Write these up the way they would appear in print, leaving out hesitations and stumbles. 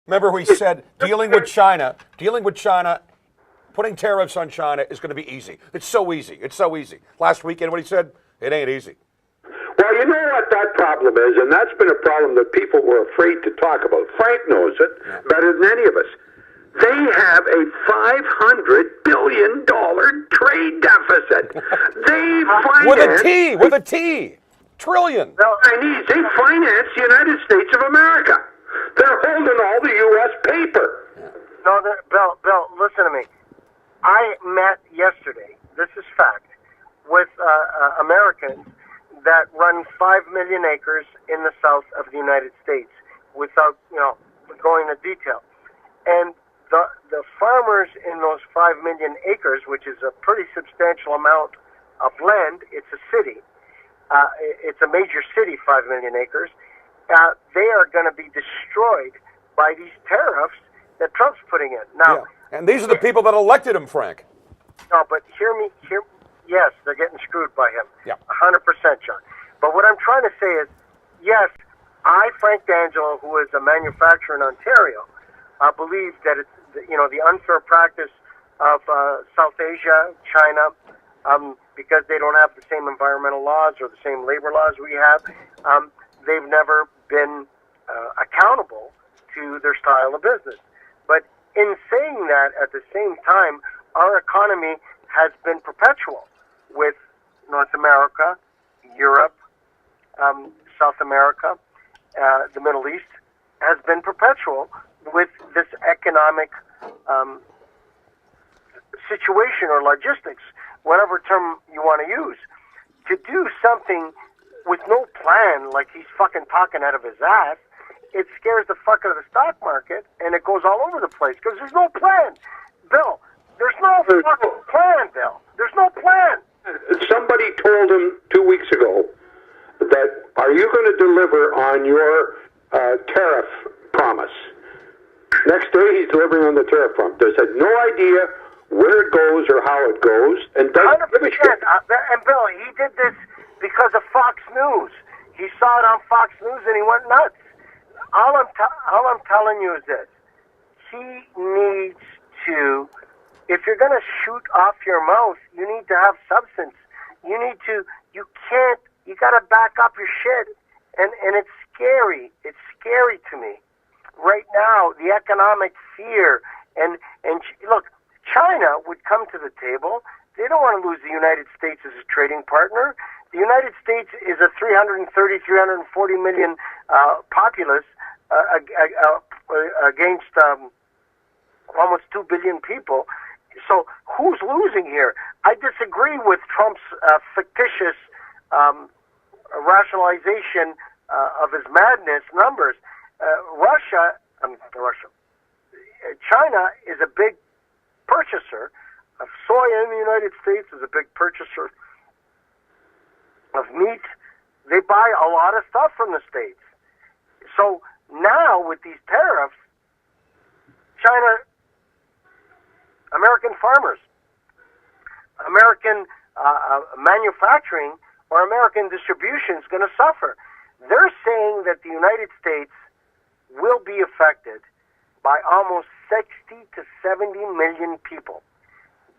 Remember, we said dealing with China, putting tariffs on China is going to be easy. It's so easy. It's so easy. Last weekend, what he said, it ain't easy. Well, you know what that problem is, and that's been a problem that people were afraid to talk about. Frank knows it better than any of us. They have a $500 billion trade deficit. They finance... With a T. Trillion. The Chinese, they finance the United States of America. They're holding all the U.S. paper. No, Bill, listen to me. I met yesterday, this is fact, with Americans that run 5 million acres in the south of the United States without, going into detail. And the farmers in those 5 million acres, which is a pretty substantial amount of land, it's a city, it's a major city, 5 million acres, they are going to be destroyed by these tariffs that Trump's putting in. Now, and these are the people that elected him, Frank. No, but hear me. Yes, they're getting screwed by him. Yeah. 100%, John. But what I'm trying to say is, yes, Frank D'Angelo, who is a manufacturer in Ontario, believes that it's, the unfair practice of South Asia, China, because they don't have the same environmental laws or the same labor laws we have, they've never been accountable to their style of business. But in saying that, at the same time, our economy has been perpetual with North America, Europe, South America, the Middle East, has been perpetual with this economic situation or logistics, whatever term you want to use, to do something with no plan, like he's fucking talking out of his ass. It scares the fuck out of the stock market, and it goes all over the place because there's no plan. Bill, there's no fucking plan, Bill. There's no plan. Somebody told him 2 weeks ago that, are you going to deliver on your tariff promise? Next day, he's delivering on the tariff promise. They had no idea where it goes or how it goes, and doesn't give a shit. And Bill, he did this because of Fox News. He saw it on Fox News, and he went nuts. All I'm telling you is this. He needs to, if you're going to shoot off your mouth, you need to have substance. You got to back up your shit. And it's scary. It's scary to me. Right now, the economic fear, and look, China would come to the table. They don't want to lose the United States as a trading partner. The United States is a 340 million populace against almost 2 billion people. So who's losing here? I disagree with Trump's fictitious rationalization of his madness numbers. China is a big purchaser of soy in the United States, is a big purchaser of meat. They buy a lot of stuff from the States. So now with these tariffs, American farmers, American manufacturing, or American distribution is going to suffer. They're saying that the United States will be affected by almost 60 to 70 million people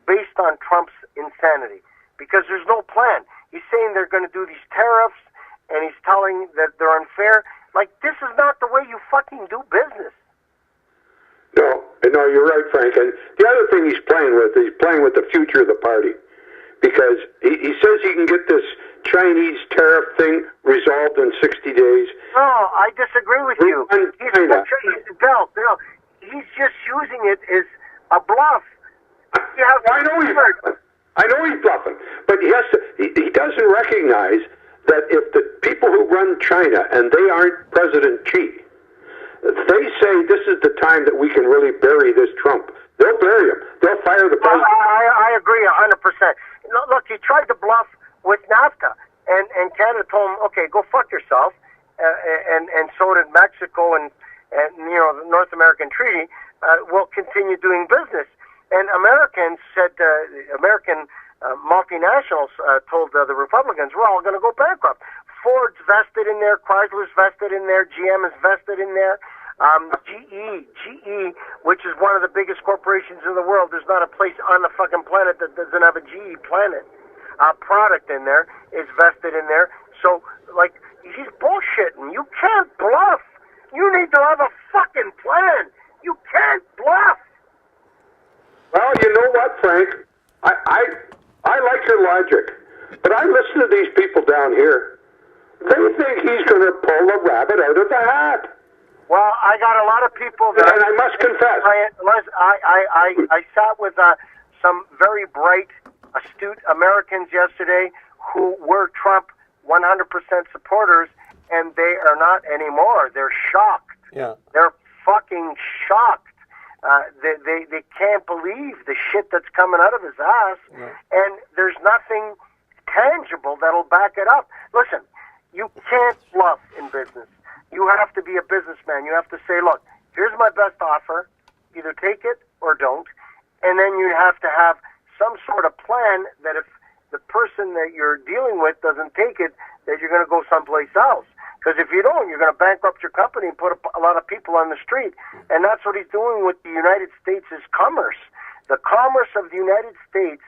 based on Trump's insanity, because there's no plan. He's saying they're going to do these tariffs, and he's telling that they're unfair. Like, this is not the way you fucking do business. No, you're right, Frank. And the other thing he's playing with the future of the party, because he says he can get this Chinese tariff thing resolved in 60 days. No, I disagree with you. Bill, he's just using it as a bluff. I know he's bluffing, but he doesn't recognize that if the people who run China, and they aren't President Xi, they say this is the time that we can really bury this Trump, they'll bury him. They'll fire the president. I agree 100%. Look, he tried to bluff with NAFTA, and Canada told him, okay, go fuck yourself, and so did Mexico, and the North American Treaty will continue doing business. And Americans said, American multinationals told the Republicans, we're all going to go bankrupt. Ford's vested in there, Chrysler's vested in there, GM is vested in there. GE, which is one of the biggest corporations in the world. There's not a place on the fucking planet that doesn't have a GE product in there, is vested in there. So, like, he's bullshitting. You can't bluff. You need to have a fucking plan. You can't bluff. Well, you know what, Frank? I like your logic, but I listen to these people down here. They think he's going to pull a rabbit out of the hat. Well, I got a lot of people that... And I must confess... I sat with some very bright, astute Americans yesterday who were Trump 100% supporters, and they are not anymore. They're shocked. Yeah. They're fucking shocked. They can't believe the shit that's coming out of his ass, and there's nothing tangible that'll back it up. Listen, you can't bluff in business. You have to be a businessman. You have to say, look, here's my best offer. Either take it or don't. And then you have to have some sort of plan that if the person that you're dealing with doesn't take it, that you're going to go someplace else. Because if you don't, you're going to bankrupt your company and put a lot of people on the street. And that's what he's doing with the United States' commerce. The commerce of the United States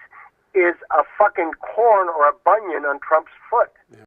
is a fucking corn or a bunion on Trump's foot.